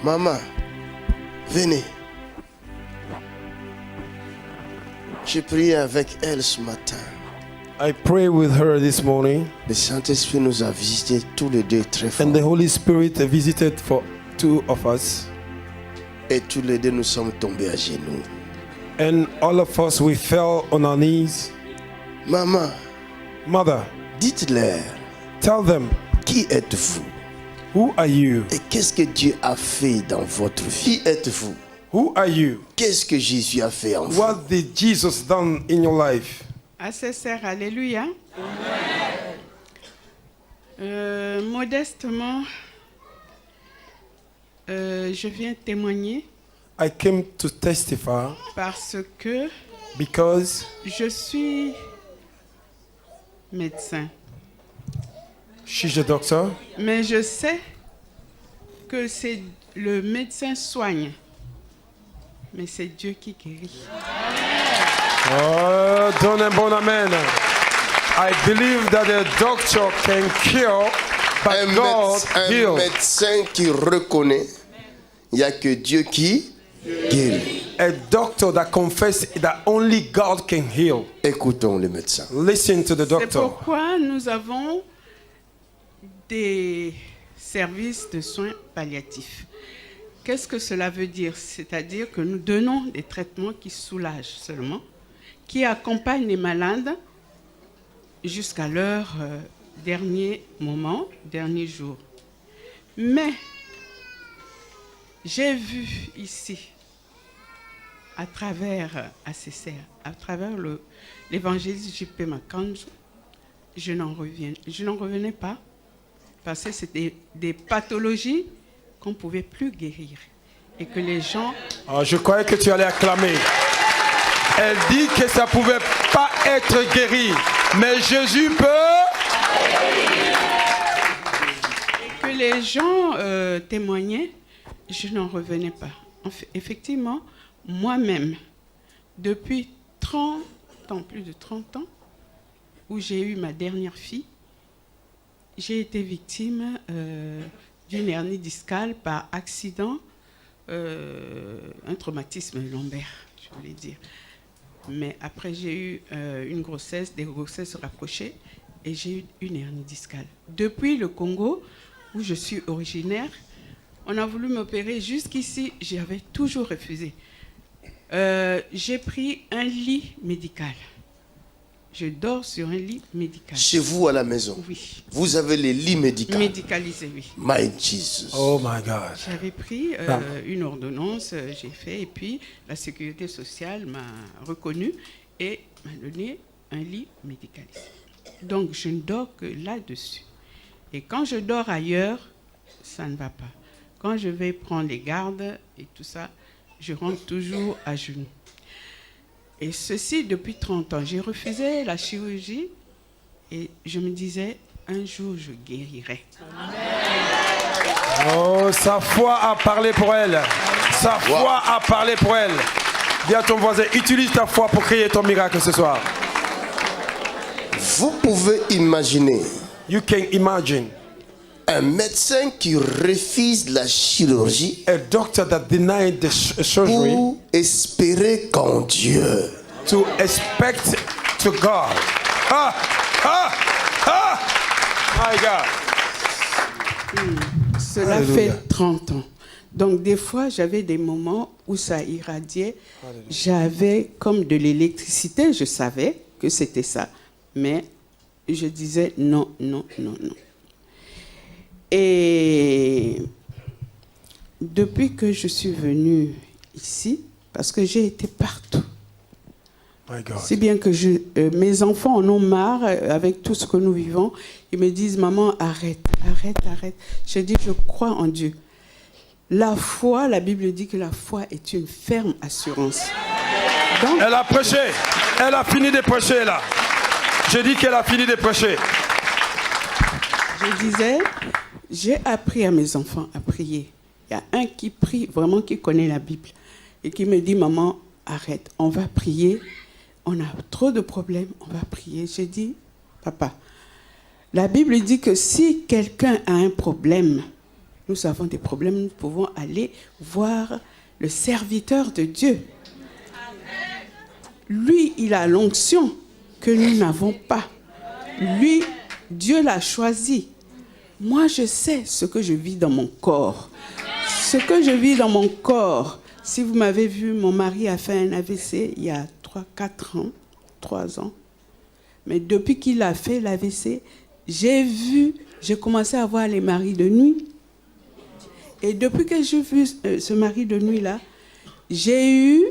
Maman, venez. J'ai prié avec elle ce matin. I pray with her this morning. Le Saint-Esprit nous a visités tous les deux très fort. And the Holy Spirit visited for two of us. Et tous les deux nous sommes tombés à genoux. And all of us, we fell on our knees. Maman, Mother, dites-leur, tell them, qui êtes-vous? who are you? Et qu'est-ce que Dieu a fait dans votre vie? Qui êtes-vous? Who are you? Qu'est-ce que Jésus a fait en vous? What did Jesus done in your life? À ses sœurs, alléluia. Modestement, je viens témoigner I came to testify parce que because je suis médecin. she's a doctor, Mais je sais que c'est le médecin soigne, mais c'est Dieu qui guérit. oh, donne un bon amen. I believe that a doctor can cure, but God Un heals. médecin qui reconnaît, il n'y a que Dieu qui guérit. A doctor that confesses that only God can heal. Écoutons le médecin. Listen to the C'est doctor. pourquoi nous avons des services de soins palliatifs. Qu'est-ce que cela veut dire? C'est-à-dire que nous donnons des traitements qui soulagent seulement, qui accompagnent les malades jusqu'à leur dernier moment, dernier jour. Mais j'ai vu ici, à travers ACCR, à travers l'évangéliste J.P. Makanjou, je n'en revenais pas, parce que c'était des pathologies qu'on ne pouvait plus guérir. Et que les gens... Oh, je croyais que tu allais acclamer. Elle dit que ça ne pouvait pas être guéri, mais Jésus peut. Et que les gens témoignaient, je n'en revenais pas. En fait, effectivement, moi-même, depuis 30 ans, plus de 30 ans, où j'ai eu ma dernière fille, j'ai été victime d'une hernie discale par accident, un traumatisme lombaire, je voulais dire. Mais après, j'ai eu une grossesse, des grossesses rapprochées, et j'ai eu une hernie discale. Depuis le Congo, où je suis originaire, on a voulu m'opérer jusqu'ici, j'avais toujours refusé. J'ai pris un lit médical. Je dors sur un lit médical. Chez vous à la maison, Oui. vous avez les lits médicaux. Médicalisé, oui. My Jesus. Oh my God. J'avais pris une ordonnance, j'ai fait, et puis la sécurité sociale m'a reconnu et m'a donné un lit médicalisé. Donc je ne dors que là-dessus. Et quand je dors ailleurs, ça ne va pas. Quand je vais prendre les gardes et tout ça, je rentre toujours à genoux. Et ceci depuis 30 ans. J'ai refusé la chirurgie et je me disais, un jour je guérirai. Oh, sa foi a parlé pour elle. Sa foi a parlé pour elle. Dis à ton voisin, utilise ta foi pour créer ton miracle ce soir. Vous pouvez imaginer You can imagine un médecin qui refuse la chirurgie a doctor that denied the surgery pour espérer qu'en Dieu. to expect to God. Ah, ah, ah, my God. Cela Alléluia. fait 30 ans. Donc des fois, j'avais des moments où ça irradiait. J'avais comme de l'électricité, je savais que c'était ça. Mais je disais non, non, non, non. Et depuis que je suis venue ici, parce que j'ai été partout, My God. si bien que mes enfants en ont marre avec tout ce que nous vivons, ils me disent, maman, arrête, arrête, arrête. Je dis, je crois en Dieu. La foi, la Bible dit que la foi est une ferme assurance. Donc, Elle a prêché. Elle a fini de prêcher là. J'ai dit qu'elle a fini de prêcher. je disais, j'ai appris à mes enfants à prier. Il y a un qui prie, vraiment qui connaît la Bible, et qui me dit, maman, arrête, on va prier. On a trop de problèmes, on va prier. J'ai dit, papa, la Bible dit que si quelqu'un a un problème, nous avons des problèmes, nous pouvons aller voir le serviteur de Dieu. Lui, il a l'onction que nous n'avons pas. Lui, Dieu l'a choisi. Moi, je sais ce que je vis dans mon corps. Ce que je vis dans mon corps. Si vous m'avez vu, mon mari a fait un AVC il y a 3 ans. Mais depuis qu'il a fait l'AVC, j'ai commencé à voir les maris de nuit. Et depuis que j'ai vu ce mari de nuit-là, j'ai eu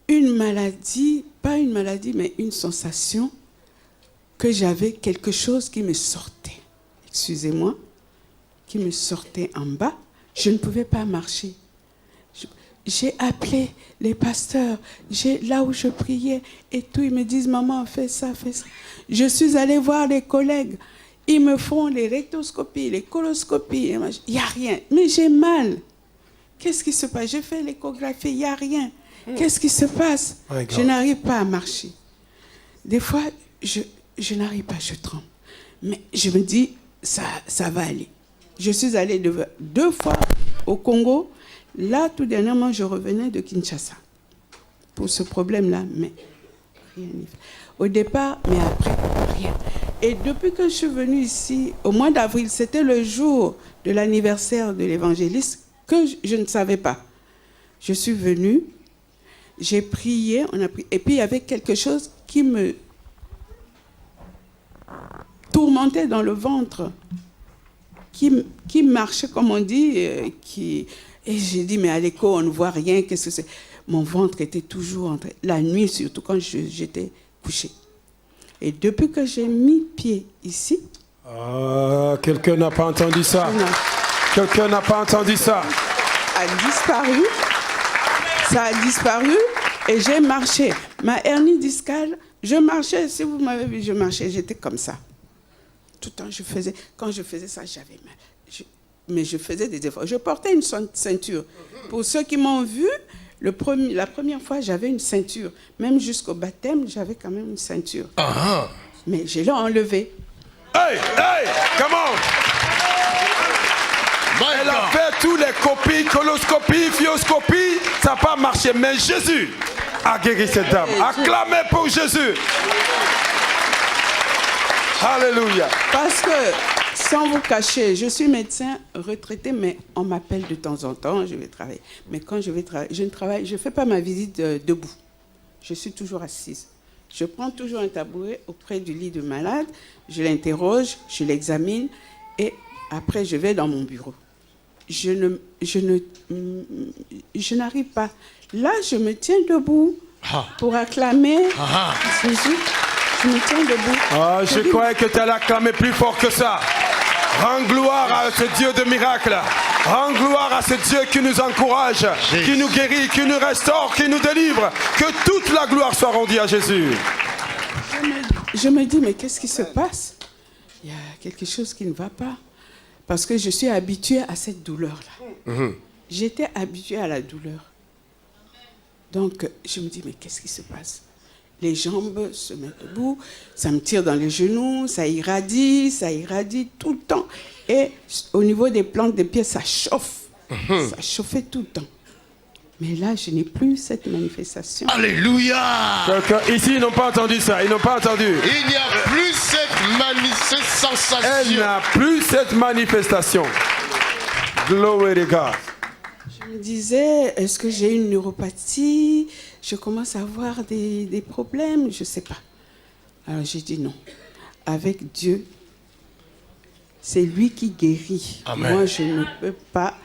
une maladie, pas une maladie, mais une sensation que j'avais quelque chose qui me sortait. Excusez-moi, qui me sortait en bas. Je ne pouvais pas marcher. J'ai appelé les pasteurs, là où je priais et tout. Ils me disent, maman, fais ça, fais ça. Je suis allée voir les collègues. Ils me font les rectoscopies, les coloscopies. Il n'y a rien. Mais j'ai mal. Qu'est-ce qui se passe? J'ai fait l'échographie, il n'y a rien. Qu'est-ce qui se passe? Je n'arrive pas à marcher. Des fois, je n'arrive pas, je tremble. Mais je me dis, ça va aller. Je suis allée 2 fois au Congo. Là, tout dernièrement, je revenais de Kinshasa pour ce problème-là, mais rien n'y fait. Au départ, mais après, rien. Et depuis que je suis venue ici, au mois d'avril, c'était le jour de l'anniversaire de l'évangéliste que je ne savais pas. Je suis venue, j'ai prié, on a prié, et puis il y avait quelque chose qui me tourmentait dans le ventre, qui marchait, comme on dit, Et j'ai dit, mais à l'écho, on ne voit rien, qu'est-ce que c'est? Mon ventre était toujours en train, la nuit surtout, quand j'étais couchée. Et depuis que j'ai mis pied ici... quelqu'un n'a pas entendu ça. Quelqu'un n'a pas entendu ça. Ça a disparu et j'ai marché. Ma hernie discale, je marchais, si vous m'avez vu, je marchais, j'étais comme ça. Tout le temps, quand je faisais ça, j'avais mal. Mais je faisais des efforts. Je portais une ceinture. Pour ceux qui m'ont vu, la première fois, j'avais une ceinture. Même jusqu'au baptême, j'avais quand même une ceinture. Mais je l'ai enlevée. Hey, come on! Elle a fait tous les copies, coloscopies, fioscopies. Ça n'a pas marché. Mais Jésus a guéri cette dame. Acclamez pour Jésus. Alléluia. Parce que... Sans vous cacher, je suis médecin retraité, mais on m'appelle de temps en temps, je vais travailler. Mais quand je vais travailler, je ne fais pas ma visite debout. Je suis toujours assise. Je prends toujours un tabouret auprès du lit de malade, je l'interroge, je l'examine, et après je vais dans mon bureau. Je n'arrive pas. Là, je me tiens debout pour acclamer Jésus. Je me tiens debout. Je croyais que tu allais acclamer plus fort que ça. Rends gloire à ce Dieu de miracles. Rends gloire à ce Dieu qui nous encourage, qui nous guérit, qui nous restaure, qui nous délivre. Que toute la gloire soit rendue à Jésus. Je me dis, mais qu'est-ce qui se passe? Il y a quelque chose qui ne va pas. Parce que je suis habituée à cette douleur-là. J'étais habituée à la douleur. Donc, je me dis, mais qu'est-ce qui se passe? Les jambes se mettent debout, ça me tire dans les genoux, ça irradie tout le temps. Et au niveau des plantes des pieds, ça chauffe. Ça chauffait tout le temps. Mais là, je n'ai plus cette manifestation. Alléluia! Ici, ils n'ont pas entendu ça, ils n'ont pas entendu. Il n'y a plus cette sensation. Elle n'a plus cette manifestation. Glory to God. Je me disais, est-ce que j'ai une neuropathie? Je commence à avoir des problèmes, je ne sais pas. Alors j'ai dit non. Avec Dieu, c'est lui qui guérit. Amen. Moi, je ne peux pas.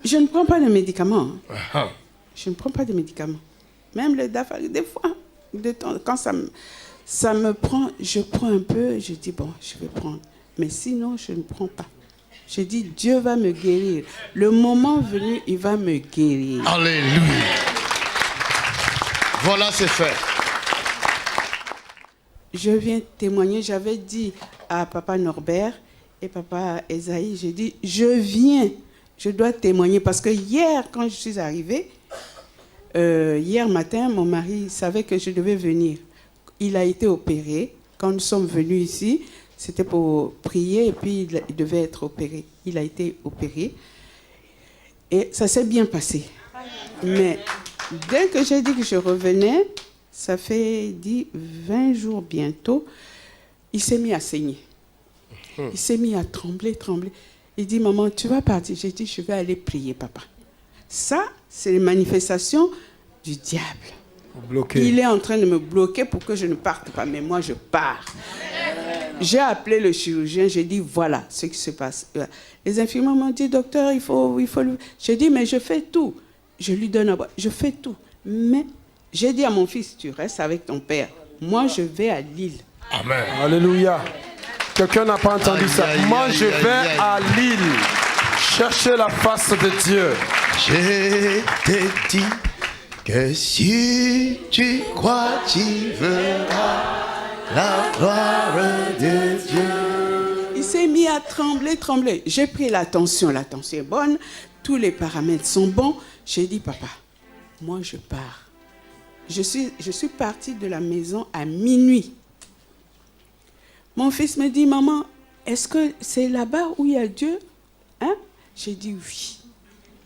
Je ne prends pas de médicaments. Je ne prends pas de médicaments. Même le Dafar, des fois, quand ça me prend, je prends un peu, je dis bon, je vais prendre. Mais sinon, je ne prends pas. Je dis, Dieu va me guérir. Le moment venu, il va me guérir. Alléluia. Voilà, c'est fait. Je viens témoigner. J'avais dit à papa Norbert et papa Esaïe, j'ai dit, je dois témoigner. Parce que hier, quand je suis arrivée, hier matin, mon mari savait que je devais venir. Il a été opéré Quand nous sommes venus ici, c'était pour prier et puis il devait être opéré. Il a été opéré et ça s'est bien passé. Mais dès que j'ai dit que je revenais, ça fait 20 jours bientôt, il s'est mis à saigner. Il s'est mis à trembler. Il dit, maman, tu vas partir. J'ai dit, je vais aller prier, papa. Ça, c'est les manifestations du diable. Bloqué. Il est en train de me bloquer pour que je ne parte pas, mais moi, je pars. J'ai appelé le chirurgien, j'ai dit, voilà ce qui se passe. Les infirmiers m'ont dit, docteur, il faut... J'ai dit, mais je fais tout. Je lui donne à boire, je fais tout. Mais j'ai dit à mon fils, tu restes avec ton père. Moi, je vais à Lille. Amen. Alléluia. Quelqu'un n'a pas entendu ça. Moi, je vais à Lille chercher la face de Dieu. Je te dis que si tu crois, tu verras la gloire de Dieu. Il s'est mis à trembler. J'ai pris la tension est bonne, tous les paramètres sont bons. J'ai dit, papa, moi je pars. Je suis partie de la maison à minuit. Mon fils me dit, maman, est-ce que c'est là-bas où il y a Dieu? Hein? J'ai dit, oui,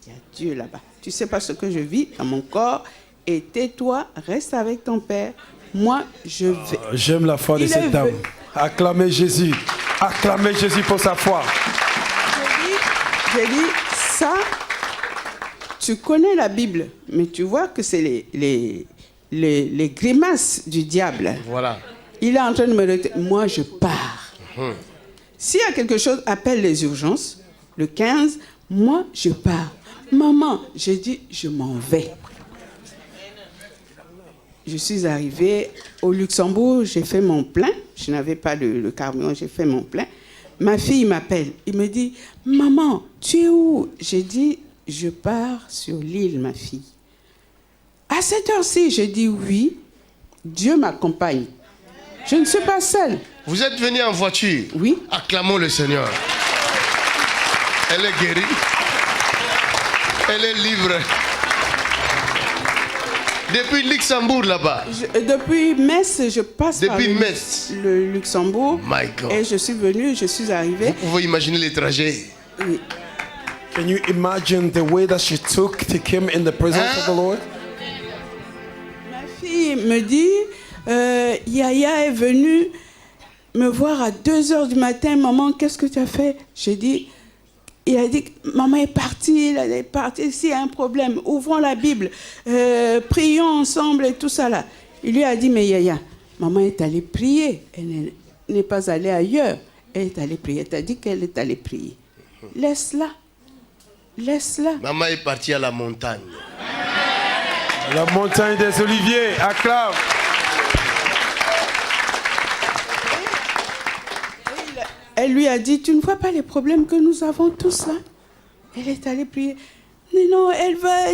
il y a Dieu là-bas. Tu sais pas ce que je vis dans mon corps et tais-toi, reste avec ton père. Moi, je vais. J'aime la foi de cette dame. Acclamez Jésus. Acclamez Jésus pour sa foi. J'ai dit, ça, tu connais la Bible, mais tu vois que c'est les grimaces du diable. Voilà. Il est en train de me dire, moi je pars. S'il y a quelque chose, appelle les urgences. Le 15, moi je pars. Maman, j'ai dit, je m'en vais. Je suis arrivée au Luxembourg, j'ai fait mon plein. Je n'avais pas le carburant, j'ai fait mon plein. Ma fille m'appelle, il me dit, maman, tu es où? J'ai dit, je pars sur l'île, ma fille. À cette heure-ci, j'ai dit oui, Dieu m'accompagne. Je ne suis pas seule. Vous êtes venu en voiture? Oui. Acclamons le Seigneur. Elle est guérie. Elle est libre. Depuis Luxembourg là-bas. Depuis Metz, je passe par le Luxembourg. My God. Et je suis venue, je suis arrivée. Vous pouvez imaginer les trajets. Oui. Can you imagine the way that she took to come in the presence of the Lord? Ma fille me dit, Yaya est venue me voir à 2h du matin. Maman, qu'est-ce que tu as fait? J'ai dit, il a dit, maman est partie, elle est partie. S'il y a un problème, ouvrons la Bible, prions ensemble et tout ça là. Il lui a dit, mais Yaya, maman est allée prier. Elle n'est pas allée ailleurs. Elle est allée prier. Elle t'a dit qu'elle est allée prier. Laisse-la. Laisse-la. Maman est partie à la montagne. La montagne des Oliviers, acclame. Elle lui a dit, tu ne vois pas les problèmes que nous avons tous là? Elle est allée prier. Mais non, elle va.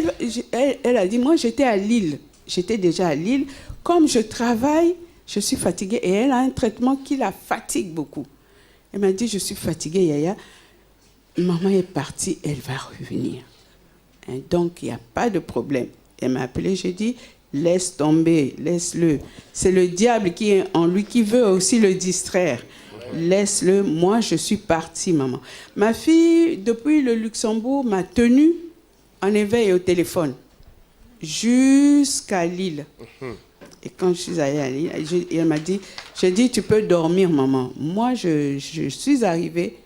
Elle a dit, moi j'étais à Lille. J'étais déjà à Lille. Comme je travaille, je suis fatiguée. Et elle a un traitement qui la fatigue beaucoup. Elle m'a dit, je suis fatiguée, Yaya. Maman est partie, elle va revenir. Et donc, il n'y a pas de problème. Elle m'a appelé, j'ai dit, laisse tomber, laisse-le. C'est le diable qui est en lui, qui veut aussi le distraire. Laisse-le, moi je suis partie, maman. Ma fille, depuis le Luxembourg, m'a tenue en éveil au téléphone jusqu'à Lille. Et quand je suis allée à Lille, elle m'a dit, j'ai dit, tu peux dormir, maman. Moi, je suis arrivée.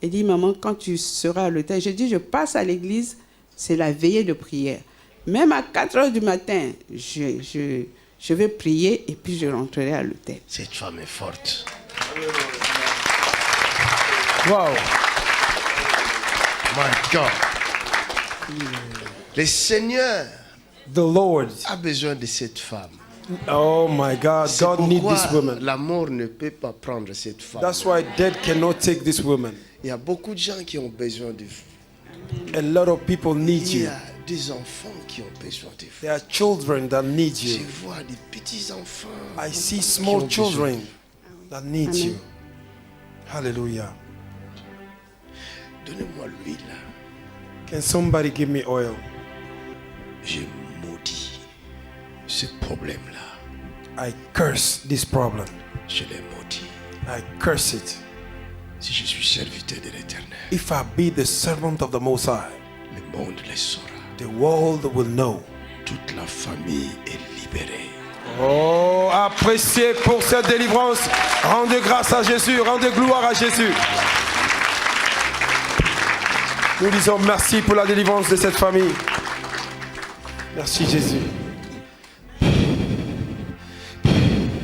Elle dit, maman, quand tu seras à l'hôtel, j'ai dit, je passe à l'église, c'est la veillée de prière. Même à 4h du matin, je vais prier et puis je rentrerai à l'hôtel. Cette femme est forte. Wow. My God. Le Seigneur The Lord a besoin de cette femme. Oh my God, C'est God needs this pourquoi woman. la mort ne peut pas prendre cette femme. That's why death cannot take this woman. Il y a beaucoup de gens qui ont besoin de vous. A lot of people need Il y you. a des enfants qui ont besoin de vous. There are children that need Je you. vois des petits enfants. I see qui ont small besoin children de vous. that need Amen. you. Hallelujah. Donnez-moi l'huile. Can somebody give me oil? Je maudis ce problème-là. I curse this problem. Je l'ai maudit. I curse it. Si je suis serviteur de l'Éternel, If I be the servant of the Most High, le monde le saura. the world will know. Toute la famille est libérée. Oh, appréciez pour cette délivrance. Rendez grâce à Jésus, rendez gloire à Jésus. Nous disons merci pour la délivrance de cette famille. Merci Jésus.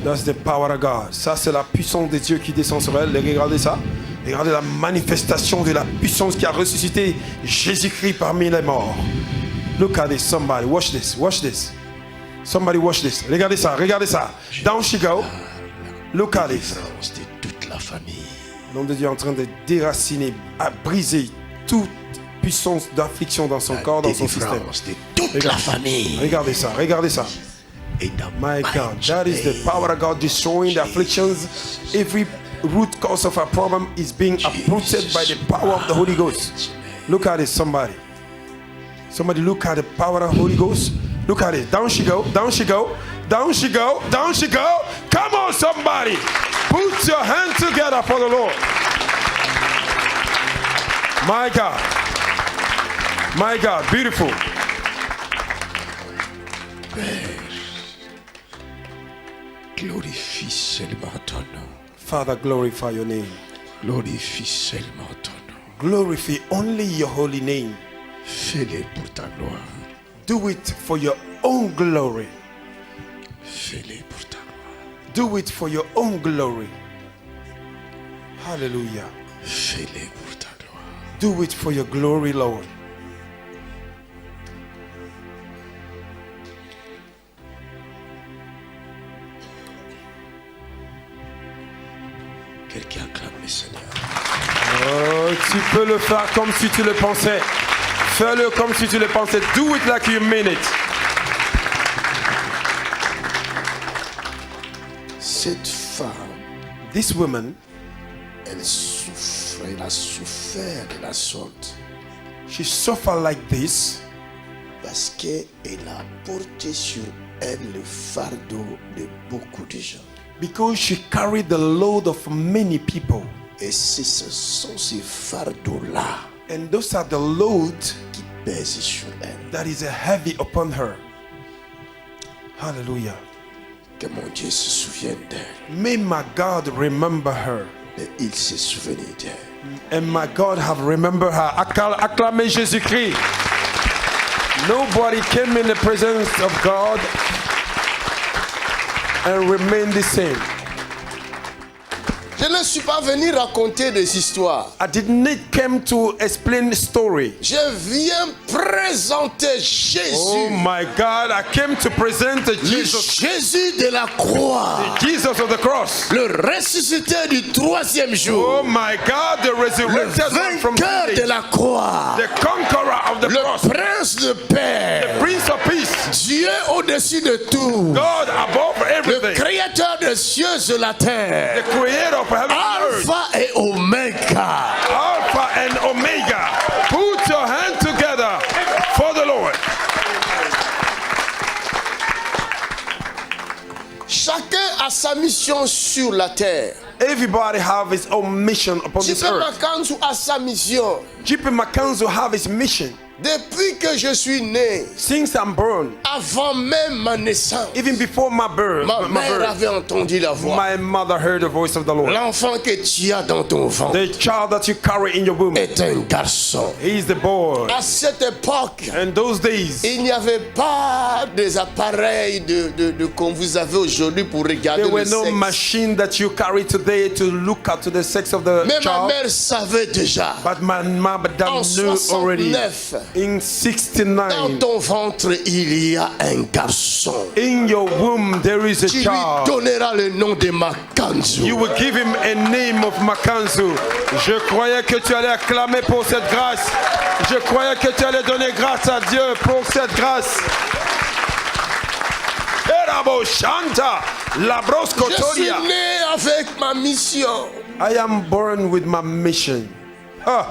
That's the power of God. Ça, c'est la puissance de Dieu qui descend sur elle. Regardez ça. Regardez la manifestation de la puissance qui a ressuscité Jésus-Christ parmi les morts. Look at this, somebody. Watch this. Watch this. Somebody watch this. Regardez ça. Regardez ça. Down she go. Look at this. Délivrance de toute la famille. L'homme de Dieu est en train de déraciner, à briser toute puissance d'affliction dans son corps, dans son système. Délivrance de toute la famille. Regardez ça. Regardez ça. Et dans My God, that is the power of God destroying the afflictions. Every root cause of a problem is being uprooted by the power of the Holy Ghost. Look at it, somebody. Somebody look at the power of the Holy Ghost. Look at it. Down she go, down she go, down she go, down she go. Come on, somebody. Put your hand together for the Lord. My God. My God, beautiful. glorifie seulement ton nom. Father, glorify your name. Glorifie seulement ton nom. Glorify only your holy name. Fais-le pour ta gloire. Do it for your own glory. Fais-le pour ta gloire. Do it for your own glory. Hallelujah. Fais-le pour ta gloire. Do it for your glory, Lord. Quelqu'un acclame le Seigneur. Oh, tu peux le faire comme si tu le pensais. Fais-le comme si tu le pensais. Do it like you mean it. Cette femme, This woman, elle souffre, elle a souffert de la sorte she suffered like this parce qu'elle a porté sur elle le fardeau de beaucoup de gens. because she carried the load of many people. Et ce sont ces fardeaux-là And those are the load qui pèsent sur elle. that is heavy upon her. Hallelujah. Que mon Dieu se souvienne d'elle. May my God remember her. Et il s'est souvenu d'elle. And my God have remembered her. Acclamez Jésus-Christ. Nobody came in the presence of God and remained the same. Je ne suis pas venu raconter des histoires. I did not come to explain the story. Je viens présenter Jésus. Oh my God, I came to present Le Jesus, Jésus de la croix. Jesus of the cross. Le ressuscité du troisième jour. Oh my God, the Le resurrected one from vainqueur the de la croix. the conqueror of the Le cross, prince de paix. Prince of Peace, Dieu au-dessus de tout. God above Le everything, créateur des cieux et de la the terre. creator of heaven and earth, Alpha et Omega. Alpha and Omega. Put your hand together for the Lord. Chacun a sa mission sur la terre. Everybody have his own mission upon this J.P. earth. Makanzu a sa mission. J.P. Makanzu have his mission. Depuis que je suis né, Since I'm born, avant même ma naissance, even before my birth, ma mère avait entendu la voix. my mother heard the voice of the Lord. L'enfant que tu as dans ton ventre The child that you carry in your womb, est un garçon. he is the boy. À cette époque, And those days, il n'y avait pas des appareils comme vous avez aujourd'hui pour regarder there le were no sexe. machine that you carry today to look at to the sex of the Mais ma child. mère savait déjà. But my mother En knew already. 69, In dans 69, ton ventre, il y a un garçon. in your womb there is a Tu lui child. donneras le nom de Makanzu. You will give him a name of Makanzu. Je croyais que tu allais acclamer pour cette grâce. Je croyais que tu allais donner grâce à Dieu pour cette grâce. Erabo Shanta, Je suis Labroskotolia. né avec ma mission. I am born with my mission. Ah.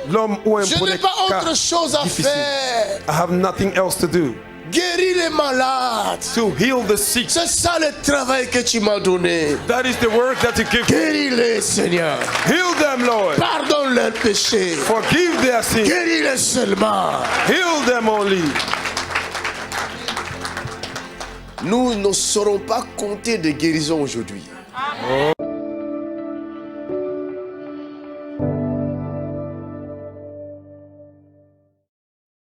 L'homme ou un Je pour n'ai les pas cas autre chose à difficiles. faire. I have nothing else to do. Guéris les malades. to heal the sick. C'est ça le travail que tu m'as donné. That is the work that you give. Guéris-les, Seigneur. Heal them, Lord. Pardonne leurs péchés. Forgive their sins. Guéris-les seulement. Heal them only. Nous ne saurons pas compter de guérison aujourd'hui.